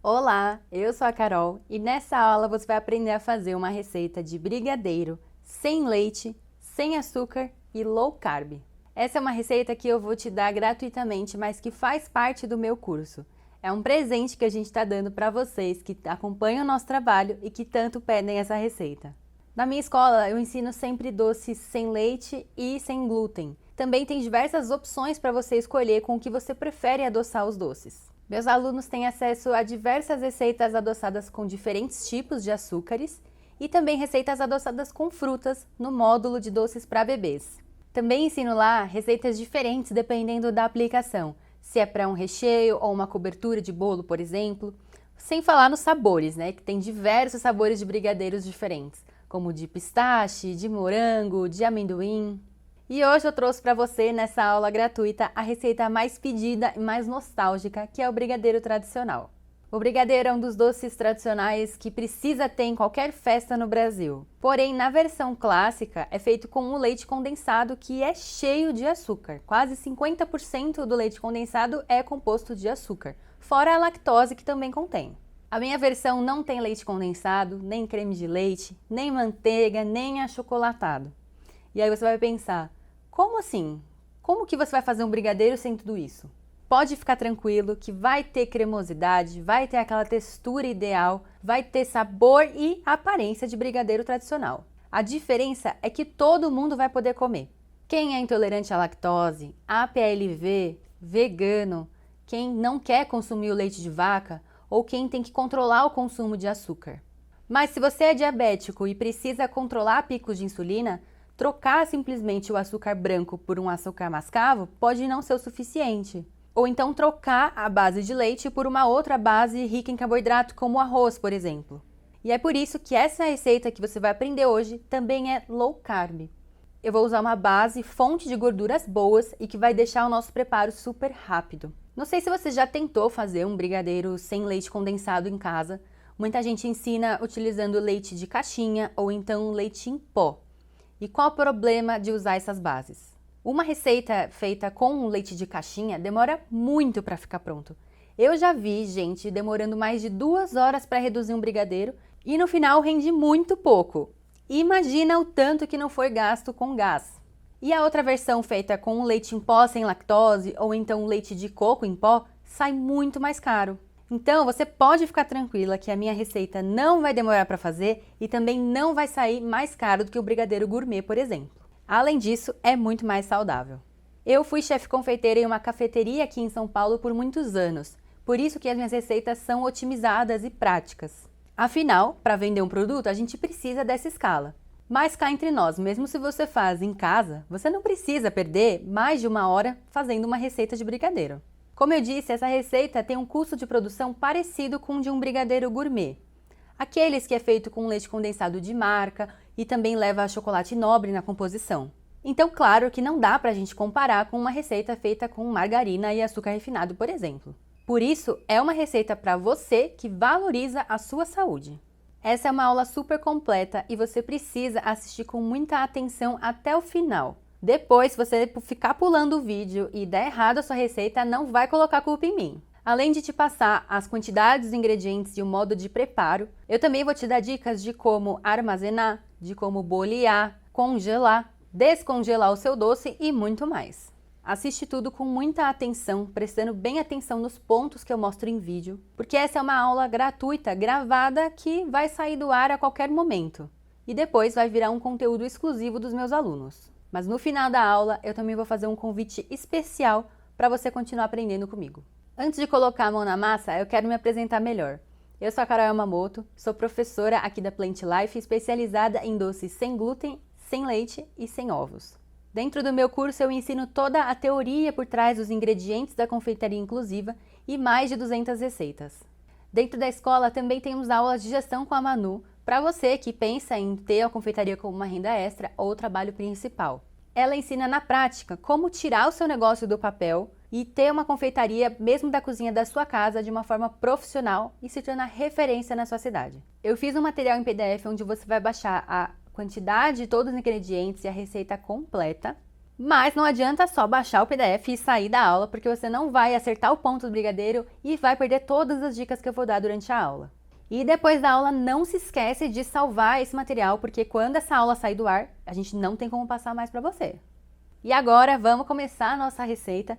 Olá, eu sou a Carol e nessa aula você vai aprender a fazer uma receita de brigadeiro sem leite, sem açúcar e low carb. Essa é uma receita que eu vou te dar gratuitamente, mas que faz parte do meu curso. É um presente que a gente está dando para vocês que acompanham o nosso trabalho e que tanto pedem essa receita. Na minha escola eu ensino sempre doces sem leite e sem glúten. Também tem diversas opções para você escolher com o que você prefere adoçar os doces. Meus alunos têm acesso a diversas receitas adoçadas com diferentes tipos de açúcares e também receitas adoçadas com frutas no módulo de doces para bebês. Também ensino lá receitas diferentes dependendo da aplicação, se é para um recheio ou uma cobertura de bolo, por exemplo. Sem falar nos sabores, que tem diversos sabores de brigadeiros diferentes, como de pistache, de morango, de amendoim. E hoje eu trouxe para você, nessa aula gratuita, a receita mais pedida e mais nostálgica, que é o brigadeiro tradicional. O brigadeiro é um dos doces tradicionais que precisa ter em qualquer festa no Brasil. Porém, na versão clássica, é feito com um leite condensado que é cheio de açúcar. Quase 50% do leite condensado é composto de açúcar, fora a lactose que também contém. A minha versão não tem leite condensado, nem creme de leite, nem manteiga, nem achocolatado. E aí você vai pensar, como assim? Como que você vai fazer um brigadeiro sem tudo isso? Pode ficar tranquilo que vai ter cremosidade, vai ter aquela textura ideal, vai ter sabor e aparência de brigadeiro tradicional. A diferença é que todo mundo vai poder comer. Quem é intolerante à lactose, APLV, vegano, quem não quer consumir o leite de vaca ou quem tem que controlar o consumo de açúcar. Mas se você é diabético e precisa controlar picos de insulina, trocar simplesmente o açúcar branco por um açúcar mascavo pode não ser o suficiente. Ou então trocar a base de leite por uma outra base rica em carboidrato, como o arroz, por exemplo. E é por isso que essa receita que você vai aprender hoje também é low carb. Eu vou usar uma base fonte de gorduras boas e que vai deixar o nosso preparo super rápido. Não sei se você já tentou fazer um brigadeiro sem leite condensado em casa. Muita gente ensina utilizando leite de caixinha ou então leite em pó. E qual o problema de usar essas bases? Uma receita feita com leite de caixinha demora muito para ficar pronto. Eu já vi gente demorando mais de 2 horas para reduzir um brigadeiro e no final rende muito pouco. Imagina o tanto que não foi gasto com gás. E a outra versão feita com leite em pó sem lactose ou então leite de coco em pó sai muito mais caro. Então, você pode ficar tranquila que a minha receita não vai demorar para fazer e também não vai sair mais caro do que o brigadeiro gourmet, por exemplo. Além disso, é muito mais saudável. Eu fui chefe confeiteira em uma cafeteria aqui em São Paulo por muitos anos, por isso que as minhas receitas são otimizadas e práticas. Afinal, para vender um produto, a gente precisa dessa escala. Mas cá entre nós, mesmo se você faz em casa, você não precisa perder mais de 1 hora fazendo uma receita de brigadeiro. Como eu disse, essa receita tem um custo de produção parecido com o de um brigadeiro gourmet. Aqueles que é feito com leite condensado de marca e também leva chocolate nobre na composição. Então, claro que não dá para a gente comparar com uma receita feita com margarina e açúcar refinado, por exemplo. Por isso, é uma receita para você que valoriza a sua saúde. Essa é uma aula super completa e você precisa assistir com muita atenção até o final. Depois, se você ficar pulando o vídeo e der errado a sua receita, não vai colocar culpa em mim. Além de te passar as quantidades dos ingredientes e o modo de preparo, eu também vou te dar dicas de como armazenar, de como bolear, congelar, descongelar o seu doce e muito mais. Assiste tudo com muita atenção, prestando bem atenção nos pontos que eu mostro em vídeo, porque essa é uma aula gratuita, gravada, que vai sair do ar a qualquer momento. E depois vai virar um conteúdo exclusivo dos meus alunos. Mas no final da aula, eu também vou fazer um convite especial para você continuar aprendendo comigo. Antes de colocar a mão na massa, eu quero me apresentar melhor. Eu sou a Carol Yamamoto, sou professora aqui da Plant Life, especializada em doces sem glúten, sem leite e sem ovos. Dentro do meu curso, eu ensino toda a teoria por trás dos ingredientes da confeitaria inclusiva e mais de 200 receitas. Dentro da escola, também temos aulas de gestão com a Manu, para você que pensa em ter a confeitaria como uma renda extra ou trabalho principal. Ela ensina na prática como tirar o seu negócio do papel e ter uma confeitaria mesmo da cozinha da sua casa de uma forma profissional e se tornar referência na sua cidade. Eu fiz um material em PDF onde você vai baixar a quantidade de todos os ingredientes e a receita completa. Mas não adianta só baixar o PDF e sair da aula, porque você não vai acertar o ponto do brigadeiro e vai perder todas as dicas que eu vou dar durante a aula. E depois da aula, não se esquece de salvar esse material, porque quando essa aula sair do ar, a gente não tem como passar mais para você. E agora, vamos começar a nossa receita,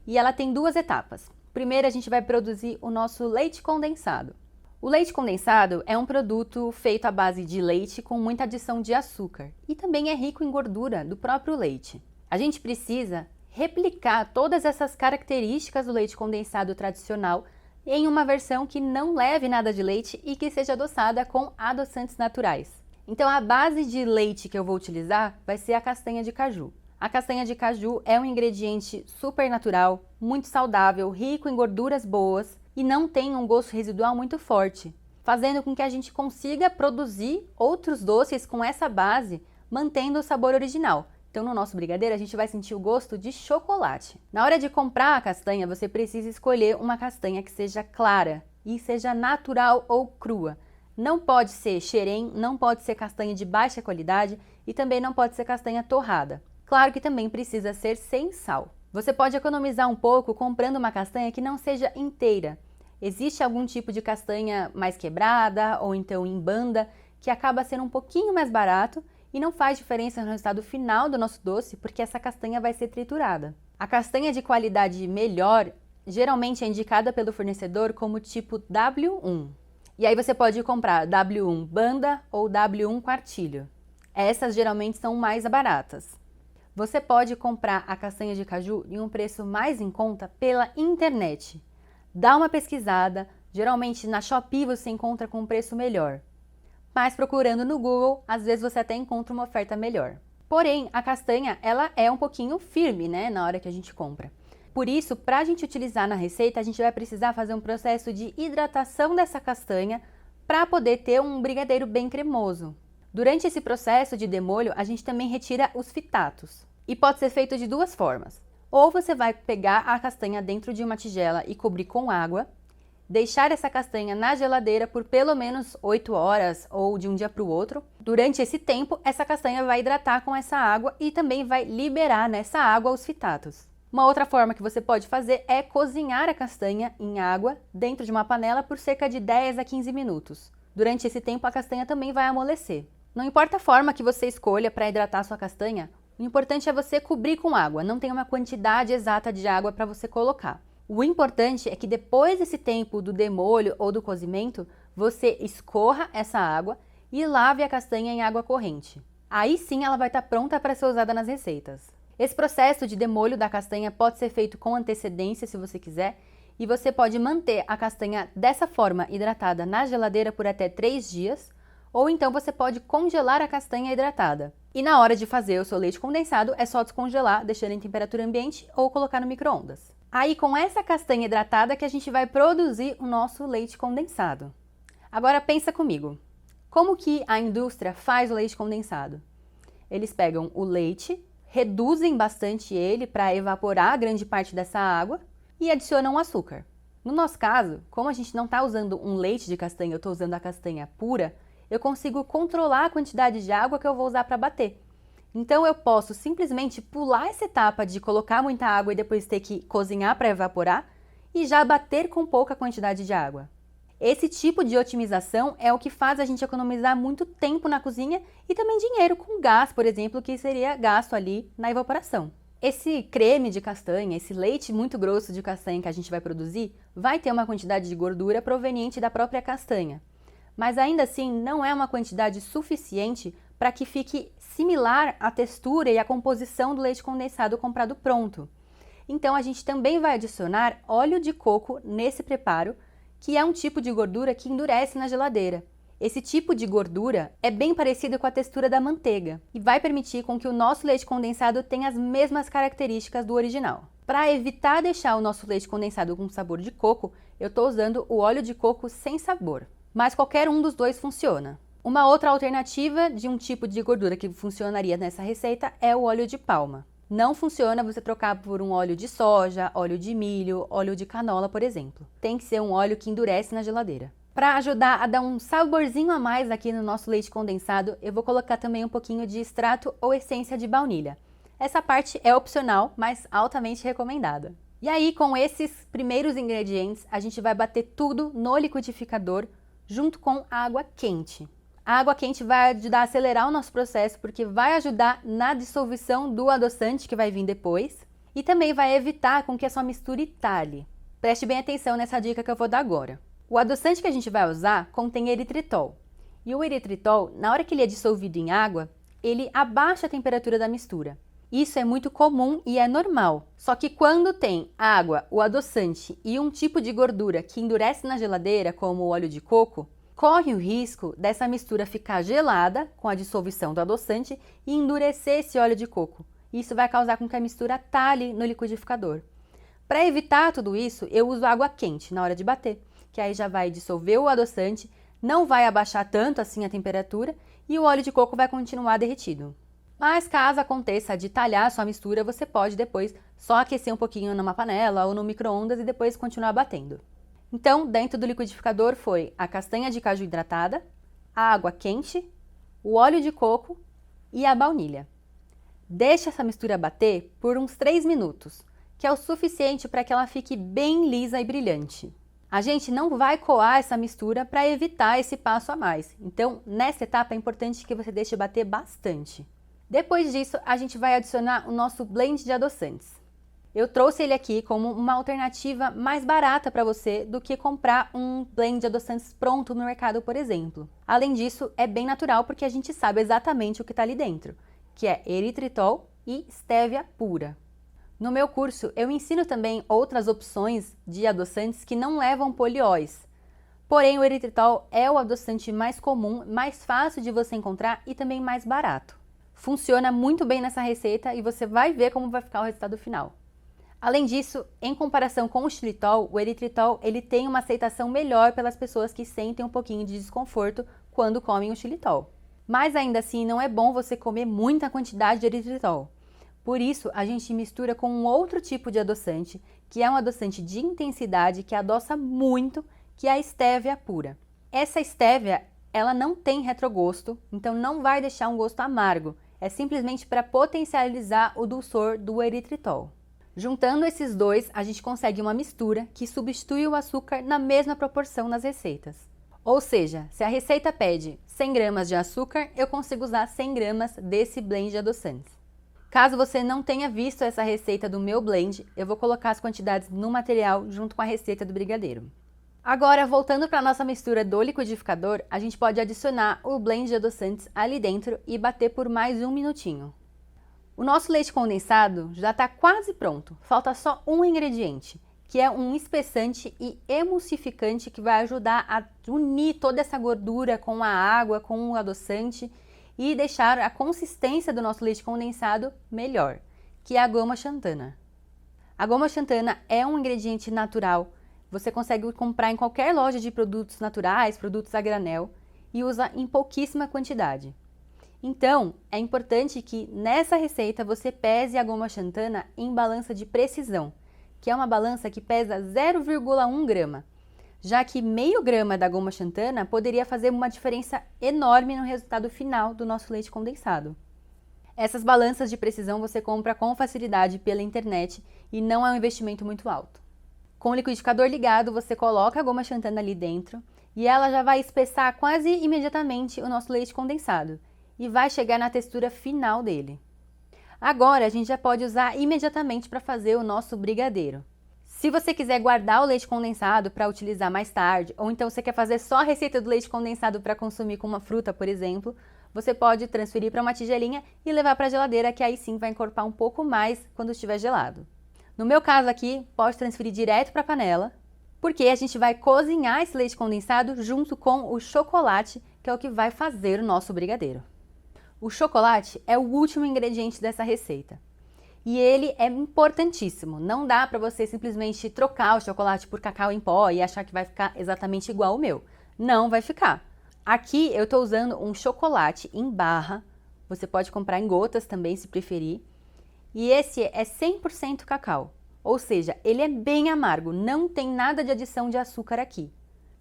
e ela tem duas etapas. Primeiro, a gente vai produzir o nosso leite condensado. O leite condensado é um produto feito à base de leite com muita adição de açúcar, e também é rico em gordura do próprio leite. A gente precisa replicar todas essas características do leite condensado tradicional em uma versão que não leve nada de leite e que seja adoçada com adoçantes naturais. Então a base de leite que eu vou utilizar vai ser a castanha de caju. A castanha de caju é um ingrediente super natural, muito saudável, rico em gorduras boas e não tem um gosto residual muito forte, fazendo com que a gente consiga produzir outros doces com essa base, mantendo o sabor original. Então, no nosso brigadeiro, a gente vai sentir o gosto de chocolate. Na hora de comprar a castanha, você precisa escolher uma castanha que seja clara e seja natural ou crua. Não pode ser xerém, não pode ser castanha de baixa qualidade e também não pode ser castanha torrada. Claro que também precisa ser sem sal. Você pode economizar um pouco comprando uma castanha que não seja inteira. Existe algum tipo de castanha mais quebrada ou então em banda que acaba sendo um pouquinho mais barato e não faz diferença no resultado final do nosso doce, porque essa castanha vai ser triturada. A castanha de qualidade melhor geralmente é indicada pelo fornecedor como tipo W1. E aí você pode comprar W1 banda ou W1 quartilho. Essas geralmente são mais baratas. Você pode comprar a castanha de caju em um preço mais em conta pela internet. Dá uma pesquisada, geralmente na Shopee você encontra com um preço melhor. Mas procurando no Google, às vezes você até encontra uma oferta melhor. Porém, a castanha, ela é um pouquinho firme, né, na hora que a gente compra. Por isso, para a gente utilizar na receita, a gente vai precisar fazer um processo de hidratação dessa castanha para poder ter um brigadeiro bem cremoso. Durante esse processo de demolho, a gente também retira os fitatos. E pode ser feito de duas formas. Ou você vai pegar a castanha dentro de uma tigela e cobrir com água, deixar essa castanha na geladeira por pelo menos 8 horas ou de um dia para o outro. Durante esse tempo, essa castanha vai hidratar com essa água e também vai liberar nessa água os fitatos. Uma outra forma que você pode fazer é cozinhar a castanha em água dentro de uma panela por cerca de 10 a 15 minutos. Durante esse tempo, a castanha também vai amolecer. Não importa a forma que você escolha para hidratar sua castanha, o importante é você cobrir com água, não tem uma quantidade exata de água para você colocar. O importante é que depois desse tempo do demolho ou do cozimento, você escorra essa água e lave a castanha em água corrente. Aí sim ela vai estar pronta para ser usada nas receitas. Esse processo de demolho da castanha pode ser feito com antecedência se você quiser, e você pode manter a castanha dessa forma hidratada na geladeira por até 3 dias, ou então você pode congelar a castanha hidratada. E na hora de fazer o seu leite condensado, é só descongelar, deixando em temperatura ambiente ou colocar no micro-ondas. Aí com essa castanha hidratada que a gente vai produzir o nosso leite condensado. Agora pensa comigo, como que a indústria faz o leite condensado? Eles pegam o leite, reduzem bastante ele para evaporar grande parte dessa água e adicionam açúcar. No nosso caso, como a gente não está usando um leite de castanha, eu estou usando a castanha pura, eu consigo controlar a quantidade de água que eu vou usar para bater. Então eu posso simplesmente pular essa etapa de colocar muita água e depois ter que cozinhar para evaporar e já bater com pouca quantidade de água. Esse tipo de otimização é o que faz a gente economizar muito tempo na cozinha e também dinheiro com gás, por exemplo, que seria gasto ali na evaporação. Esse creme de castanha, esse leite muito grosso de castanha que a gente vai produzir, vai ter uma quantidade de gordura proveniente da própria castanha. Mas ainda assim não é uma quantidade suficiente para que fique similar à textura e à composição do leite condensado comprado pronto. Então a gente também vai adicionar óleo de coco nesse preparo, que é um tipo de gordura que endurece na geladeira. Esse tipo de gordura é bem parecido com a textura da manteiga e vai permitir com que o nosso leite condensado tenha as mesmas características do original. Para evitar deixar o nosso leite condensado com sabor de coco, eu estou usando o óleo de coco sem sabor, mas qualquer um dos dois funciona. Uma outra alternativa de um tipo de gordura que funcionaria nessa receita é o óleo de palma. Não funciona você trocar por um óleo de soja, óleo de milho, óleo de canola, por exemplo. Tem que ser um óleo que endurece na geladeira. Para ajudar a dar um saborzinho a mais aqui no nosso leite condensado, eu vou colocar também um pouquinho de extrato ou essência de baunilha. Essa parte é opcional, mas altamente recomendada. E aí, com esses primeiros ingredientes, a gente vai bater tudo no liquidificador junto com a água quente. A água quente vai ajudar a acelerar o nosso processo, porque vai ajudar na dissolução do adoçante que vai vir depois e também vai evitar com que a sua mistura entalhe. Preste bem atenção nessa dica que eu vou dar agora. O adoçante que a gente vai usar contém eritritol. E o eritritol, na hora que ele é dissolvido em água, ele abaixa a temperatura da mistura. Isso é muito comum e é normal. Só que quando tem água, o adoçante e um tipo de gordura que endurece na geladeira, como o óleo de coco, corre o risco dessa mistura ficar gelada com a dissolução do adoçante e endurecer esse óleo de coco. Isso vai causar com que a mistura talhe no liquidificador. Para evitar tudo isso, eu uso água quente na hora de bater, que aí já vai dissolver o adoçante, não vai abaixar tanto assim a temperatura e o óleo de coco vai continuar derretido. Mas caso aconteça de talhar a sua mistura, você pode depois só aquecer um pouquinho numa panela ou no micro-ondas e depois continuar batendo. Então, dentro do liquidificador foi a castanha de caju hidratada, a água quente, o óleo de coco e a baunilha. Deixe essa mistura bater por uns 3 minutos, que é o suficiente para que ela fique bem lisa e brilhante. A gente não vai coar essa mistura para evitar esse passo a mais. Então, nessa etapa é importante que você deixe bater bastante. Depois disso, a gente vai adicionar o nosso blend de adoçantes. Eu trouxe ele aqui como uma alternativa mais barata para você do que comprar um blend de adoçantes pronto no mercado, por exemplo. Além disso, é bem natural porque a gente sabe exatamente o que está ali dentro, que é eritritol e estévia pura. No meu curso, eu ensino também outras opções de adoçantes que não levam polióis. Porém, o eritritol é o adoçante mais comum, mais fácil de você encontrar e também mais barato. Funciona muito bem nessa receita e você vai ver como vai ficar o resultado final. Além disso, em comparação com o xilitol, o eritritol ele tem uma aceitação melhor pelas pessoas que sentem um pouquinho de desconforto quando comem o xilitol. Mas ainda assim, não é bom você comer muita quantidade de eritritol. Por isso, a gente mistura com um outro tipo de adoçante, que é um adoçante de intensidade que adoça muito, que é a estévia pura. Essa estévia, ela não tem retrogosto, então não vai deixar um gosto amargo. É simplesmente para potencializar o dulçor do eritritol. Juntando esses dois, a gente consegue uma mistura que substitui o açúcar na mesma proporção nas receitas. Ou seja, se a receita pede 100 gramas de açúcar, eu consigo usar 100 gramas desse blend de adoçantes. Caso você não tenha visto essa receita do meu blend, eu vou colocar as quantidades no material junto com a receita do brigadeiro. Agora, voltando para a nossa mistura do liquidificador, a gente pode adicionar o blend de adoçantes ali dentro e bater por mais um minutinho. O nosso leite condensado já está quase pronto, falta só um ingrediente, que é um espessante e emulsificante que vai ajudar a unir toda essa gordura com a água, com o adoçante e deixar a consistência do nosso leite condensado melhor, que é a goma xantana. A goma xantana é um ingrediente natural. Você consegue comprar em qualquer loja de produtos naturais, produtos a granel, e usa em pouquíssima quantidade. Então, é importante que nessa receita você pese a goma xantana em balança de precisão, que é uma balança que pesa 0,1 grama, já que meio grama da goma xantana poderia fazer uma diferença enorme no resultado final do nosso leite condensado. Essas balanças de precisão você compra com facilidade pela internet e não é um investimento muito alto. Com o liquidificador ligado, você coloca a goma xantana ali dentro e ela já vai espessar quase imediatamente o nosso leite condensado e vai chegar na textura final dele. Agora, a gente já pode usar imediatamente para fazer o nosso brigadeiro. Se você quiser guardar o leite condensado para utilizar mais tarde, ou então você quer fazer só a receita do leite condensado para consumir com uma fruta, por exemplo, você pode transferir para uma tigelinha e levar para a geladeira, que aí sim vai encorpar um pouco mais quando estiver gelado. No meu caso aqui, pode transferir direto para a panela, porque a gente vai cozinhar esse leite condensado junto com o chocolate, que é o que vai fazer o nosso brigadeiro. O chocolate é o último ingrediente dessa receita. E ele é importantíssimo. Não dá para você simplesmente trocar o chocolate por cacau em pó e achar que vai ficar exatamente igual ao meu. Não vai ficar. Aqui eu estou usando um chocolate em barra. Você pode comprar em gotas também, se preferir. E esse é 100% cacau. Ou seja, ele é bem amargo. Não tem nada de adição de açúcar aqui.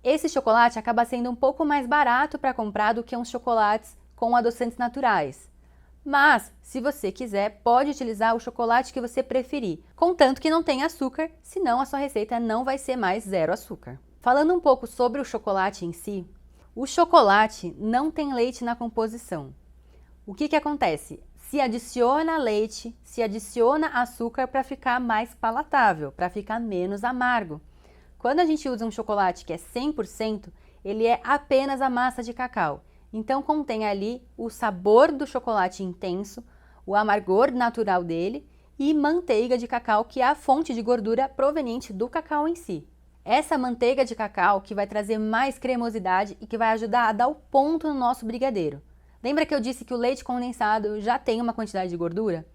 Esse chocolate acaba sendo um pouco mais barato para comprar do que uns chocolates com adoçantes naturais. Mas, se você quiser, pode utilizar o chocolate que você preferir, contanto que não tenha açúcar, senão a sua receita não vai ser mais zero açúcar. Falando um pouco sobre o chocolate em si, o chocolate não tem leite na composição. O que acontece? Se adiciona leite, se adiciona açúcar para ficar mais palatável, para ficar menos amargo. Quando a gente usa um chocolate que é 100%, ele é apenas a massa de cacau. Então contém ali o sabor do chocolate intenso, o amargor natural dele e manteiga de cacau, que é a fonte de gordura proveniente do cacau em si. Essa manteiga de cacau que vai trazer mais cremosidade e que vai ajudar a dar o ponto no nosso brigadeiro. Lembra que eu disse que o leite condensado já tem uma quantidade de gordura?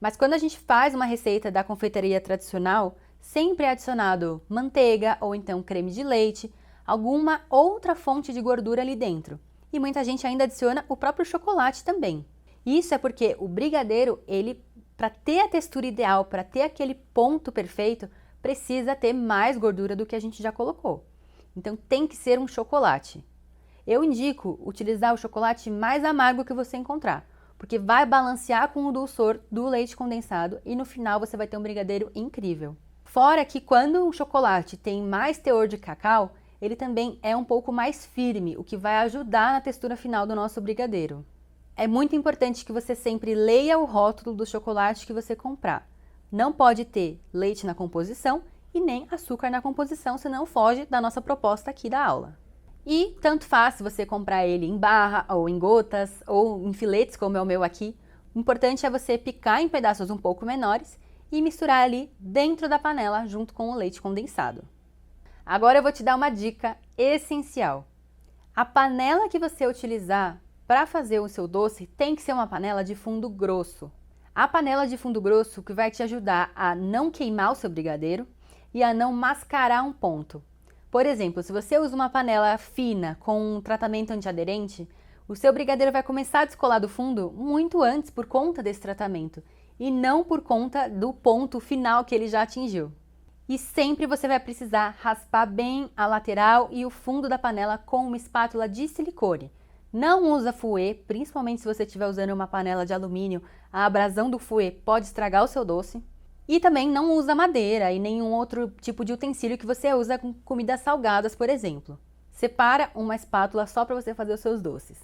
Mas quando a gente faz uma receita da confeitaria tradicional, sempre é adicionado manteiga ou então creme de leite, alguma outra fonte de gordura ali dentro. E muita gente ainda adiciona o próprio chocolate também. Isso é porque o brigadeiro, ele, para ter a textura ideal, para ter aquele ponto perfeito, precisa ter mais gordura do que a gente já colocou. Então tem que ser um chocolate. Eu indico utilizar o chocolate mais amargo que você encontrar, porque vai balancear com o dulçor do leite condensado e no final você vai ter um brigadeiro incrível. Fora que quando um chocolate tem mais teor de cacau, ele também é um pouco mais firme, o que vai ajudar na textura final do nosso brigadeiro. É muito importante que você sempre leia o rótulo do chocolate que você comprar. Não pode ter leite na composição e nem açúcar na composição, senão foge da nossa proposta aqui da aula. E tanto faz se você comprar ele em barra, ou em gotas, ou em filetes, como é o meu aqui. O importante é você picar em pedaços um pouco menores e misturar ali dentro da panela junto com o leite condensado. Agora eu vou te dar uma dica essencial. A panela que você utilizar para fazer o seu doce tem que ser uma panela de fundo grosso. A panela de fundo grosso que vai te ajudar a não queimar o seu brigadeiro e a não mascarar um ponto. Por exemplo, se você usa uma panela fina com um tratamento antiaderente, o seu brigadeiro vai começar a descolar do fundo muito antes por conta desse tratamento e não por conta do ponto final que ele já atingiu. E sempre você vai precisar raspar bem a lateral e o fundo da panela com uma espátula de silicone. Não usa fouet, principalmente se você estiver usando uma panela de alumínio, a abrasão do fouet pode estragar o seu doce. E também não usa madeira e nenhum outro tipo de utensílio que você usa com comidas salgadas, por exemplo. Separa uma espátula só para você fazer os seus doces.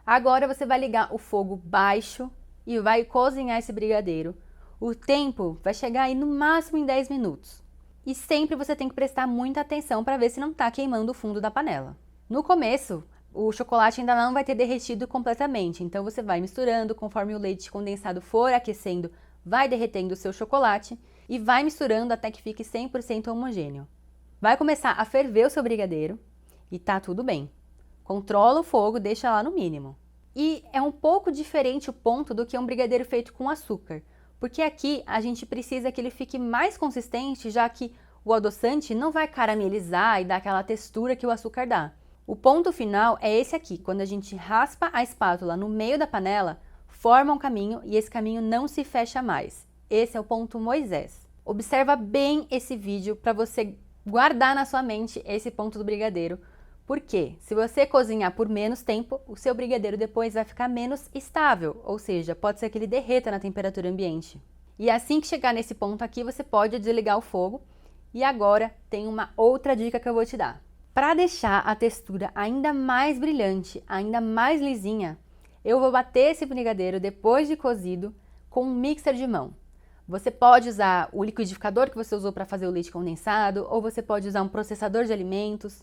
Agora você vai ligar o fogo baixo e vai cozinhar esse brigadeiro. O tempo vai chegar aí no máximo em 10 minutos. E sempre você tem que prestar muita atenção para ver se não está queimando o fundo da panela. No começo, o chocolate ainda não vai ter derretido completamente, então você vai misturando conforme o leite condensado for aquecendo, vai derretendo o seu chocolate e vai misturando até que fique 100% homogêneo. Vai começar a ferver o seu brigadeiro e tá tudo bem. Controla o fogo, deixa lá no mínimo. E é um pouco diferente o ponto do que um brigadeiro feito com açúcar, porque aqui a gente precisa que ele fique mais consistente, já que o adoçante não vai caramelizar e dar aquela textura que o açúcar dá. O ponto final é esse aqui, quando a gente raspa a espátula no meio da panela, forma um caminho e esse caminho não se fecha mais. Esse é o ponto Moisés. Observa bem esse vídeo para você guardar na sua mente esse ponto do brigadeiro, porque se você cozinhar por menos tempo, o seu brigadeiro depois vai ficar menos estável, ou seja, pode ser que ele derreta na temperatura ambiente. E assim que chegar nesse ponto aqui, você pode desligar o fogo. E agora tem uma outra dica que eu vou te dar. Para deixar a textura ainda mais brilhante, ainda mais lisinha, eu vou bater esse brigadeiro depois de cozido com um mixer de mão. Você pode usar o liquidificador que você usou para fazer o leite condensado, ou você pode usar um processador de alimentos.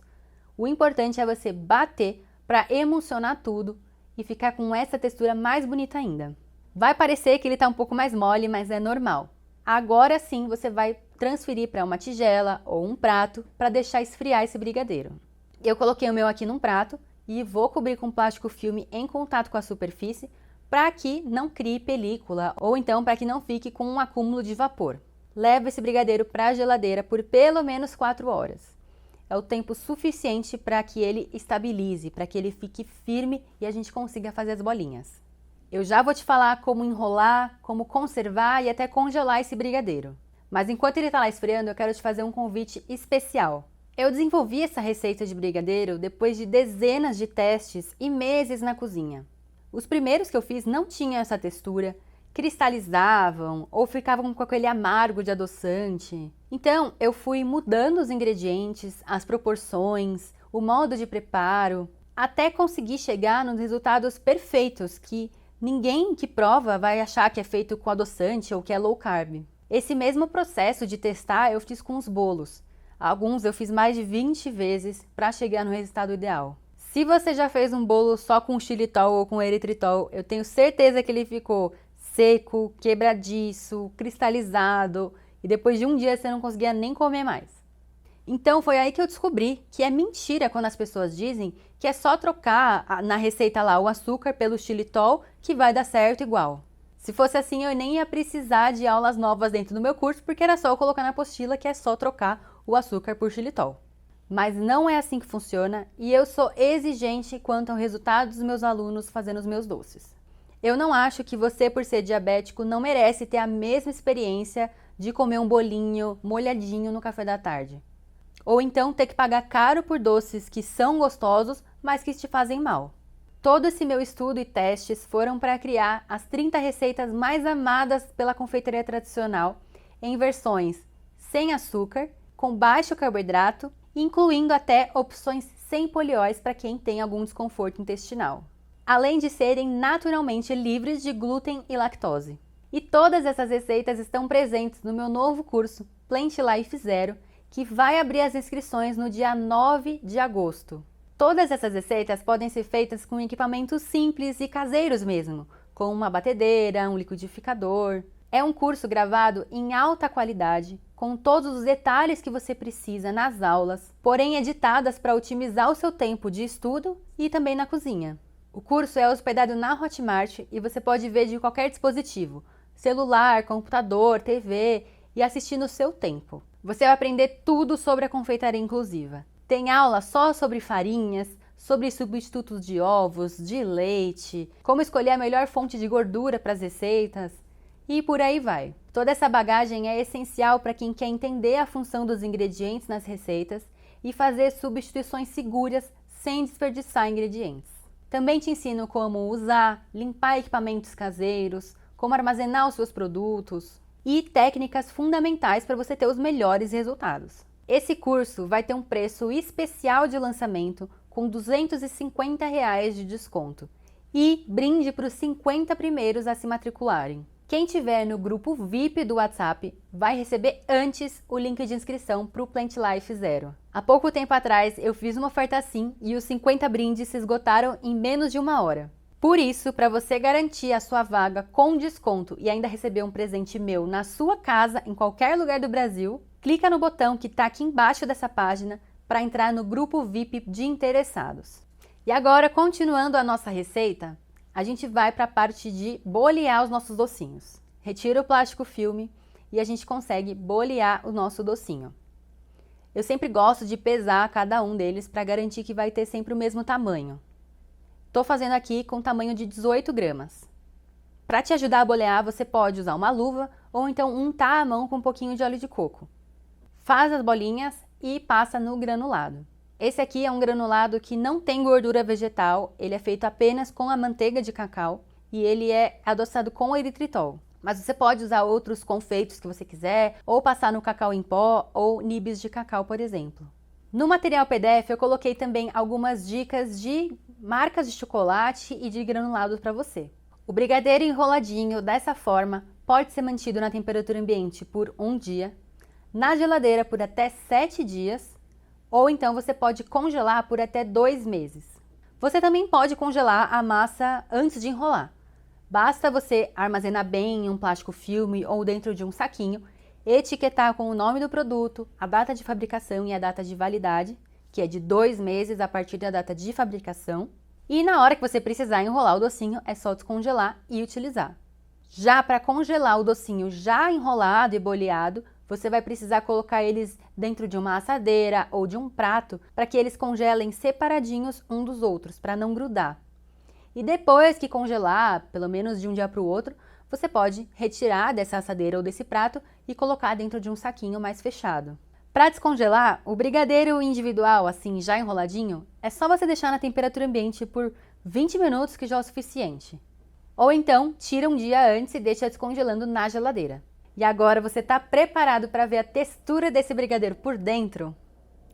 O importante é você bater para emulsionar tudo e ficar com essa textura mais bonita ainda. Vai parecer que ele está um pouco mais mole, mas é normal. Agora sim você vai transferir para uma tigela ou um prato para deixar esfriar esse brigadeiro. Eu coloquei o meu aqui num prato e vou cobrir com plástico filme em contato com a superfície para que não crie película ou então para que não fique com um acúmulo de vapor. Leva esse brigadeiro para a geladeira por pelo menos 4 horas. É o tempo suficiente para que ele estabilize, para que ele fique firme e a gente consiga fazer as bolinhas. Eu já vou te falar como enrolar, como conservar e até congelar esse brigadeiro. Mas enquanto ele está lá esfriando, eu quero te fazer um convite especial. Eu desenvolvi essa receita de brigadeiro depois de dezenas de testes e meses na cozinha. Os primeiros que eu fiz não tinham essa textura, cristalizavam ou ficavam com aquele amargo de adoçante. Então eu fui mudando os ingredientes, as proporções, o modo de preparo, até conseguir chegar nos resultados perfeitos que ninguém que prova vai achar que é feito com adoçante ou que é low carb. Esse mesmo processo de testar eu fiz com os bolos. Alguns eu fiz mais de 20 vezes para chegar no resultado ideal. Se você já fez um bolo só com xilitol ou com eritritol, eu tenho certeza que ele ficou seco, quebradiço, cristalizado e depois de um dia você não conseguia nem comer mais. Então foi aí que eu descobri que é mentira quando as pessoas dizem que é só trocar na receita lá o açúcar pelo xilitol que vai dar certo igual. Se fosse assim eu nem ia precisar de aulas novas dentro do meu curso porque era só eu colocar na apostila que é só trocar o açúcar por xilitol. Mas não é assim que funciona e eu sou exigente quanto ao resultado dos meus alunos fazendo os meus doces. Eu não acho que você, por ser diabético, não merece ter a mesma experiência de comer um bolinho molhadinho no café da tarde. Ou então ter que pagar caro por doces que são gostosos, mas que te fazem mal. Todo esse meu estudo e testes foram para criar as 30 receitas mais amadas pela confeitaria tradicional, em versões sem açúcar, com baixo carboidrato, incluindo até opções sem polióis para quem tem algum desconforto intestinal. Além de serem naturalmente livres de glúten e lactose. E todas essas receitas estão presentes no meu novo curso Plant Life Zero, que vai abrir as inscrições no dia 9 de agosto. Todas essas receitas podem ser feitas com equipamentos simples e caseiros mesmo, como uma batedeira, um liquidificador. É um curso gravado em alta qualidade, com todos os detalhes que você precisa nas aulas, porém editadas para otimizar o seu tempo de estudo e também na cozinha. O curso é hospedado na Hotmart e você pode ver de qualquer dispositivo, celular, computador, TV e assistir no seu tempo. Você vai aprender tudo sobre a confeitaria inclusiva. Tem aula só sobre farinhas, sobre substitutos de ovos, de leite, como escolher a melhor fonte de gordura para as receitas e por aí vai. Toda essa bagagem é essencial para quem quer entender a função dos ingredientes nas receitas e fazer substituições seguras sem desperdiçar ingredientes. Também te ensino como usar, limpar equipamentos caseiros, como armazenar os seus produtos e técnicas fundamentais para você ter os melhores resultados. Esse curso vai ter um preço especial de lançamento com R$ 250 de desconto e brinde para os 50 primeiros a se matricularem. Quem tiver no grupo VIP do WhatsApp vai receber antes o link de inscrição para o Plant Life Zero. Há pouco tempo atrás eu fiz uma oferta assim e os 50 brindes se esgotaram em menos de uma hora. Por isso, para você garantir a sua vaga com desconto e ainda receber um presente meu na sua casa, em qualquer lugar do Brasil, clica no botão que está aqui embaixo dessa página para entrar no grupo VIP de interessados. E agora, continuando a nossa receita, a gente vai para a parte de bolear os nossos docinhos. Retira o plástico filme e a gente consegue bolear o nosso docinho. Eu sempre gosto de pesar cada um deles para garantir que vai ter sempre o mesmo tamanho. Estou fazendo aqui com tamanho de 18 gramas. Para te ajudar a bolear, você pode usar uma luva ou então untar a mão com um pouquinho de óleo de coco. Faz as bolinhas e passa no granulado. Esse aqui é um granulado que não tem gordura vegetal, ele é feito apenas com a manteiga de cacau e ele é adoçado com eritritol. Mas você pode usar outros confeitos que você quiser, ou passar no cacau em pó ou nibs de cacau, por exemplo. No material PDF eu coloquei também algumas dicas de marcas de chocolate e de granulado para você. O brigadeiro enroladinho dessa forma pode ser mantido na temperatura ambiente por um dia, na geladeira por até 7 dias, ou então você pode congelar por até 2 meses. Você também pode congelar a massa antes de enrolar. Basta você armazenar bem em um plástico filme ou dentro de um saquinho, etiquetar com o nome do produto, a data de fabricação e a data de validade, que é de 2 meses a partir da data de fabricação, e na hora que você precisar enrolar o docinho, é só descongelar e utilizar. Já para congelar o docinho já enrolado e boleado, você vai precisar colocar eles dentro de uma assadeira ou de um prato para que eles congelem separadinhos um dos outros, para não grudar. E depois que congelar, pelo menos de um dia para o outro, você pode retirar dessa assadeira ou desse prato e colocar dentro de um saquinho mais fechado. Para descongelar, o brigadeiro individual, assim já enroladinho, é só você deixar na temperatura ambiente por 20 minutos que já é o suficiente. Ou então, tira um dia antes e deixa descongelando na geladeira. E agora você está preparado para ver a textura desse brigadeiro por dentro?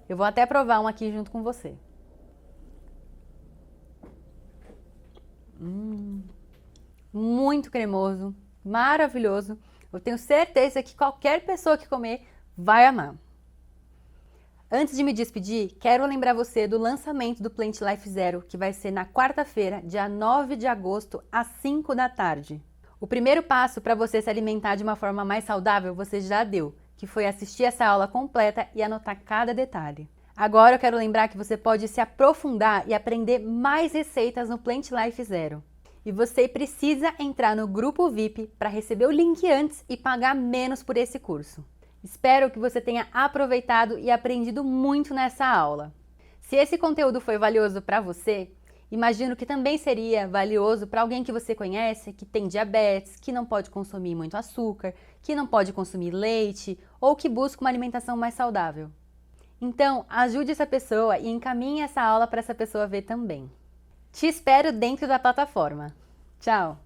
Eu vou até provar um aqui junto com você. Muito cremoso, maravilhoso. Eu tenho certeza que qualquer pessoa que comer vai amar. Antes de me despedir, quero lembrar você do lançamento do Plant Life Zero, que vai ser na quarta-feira, dia 9 de agosto, às 5 da tarde. O primeiro passo para você se alimentar de uma forma mais saudável você já deu, que foi assistir essa aula completa e anotar cada detalhe. Agora eu quero lembrar que você pode se aprofundar e aprender mais receitas no Plant Life Zero. E você precisa entrar no grupo VIP para receber o link antes e pagar menos por esse curso. Espero que você tenha aproveitado e aprendido muito nessa aula. Se esse conteúdo foi valioso para você, imagino que também seria valioso para alguém que você conhece, que tem diabetes, que não pode consumir muito açúcar, que não pode consumir leite ou que busca uma alimentação mais saudável. Então, ajude essa pessoa e encaminhe essa aula para essa pessoa ver também. Te espero dentro da plataforma. Tchau!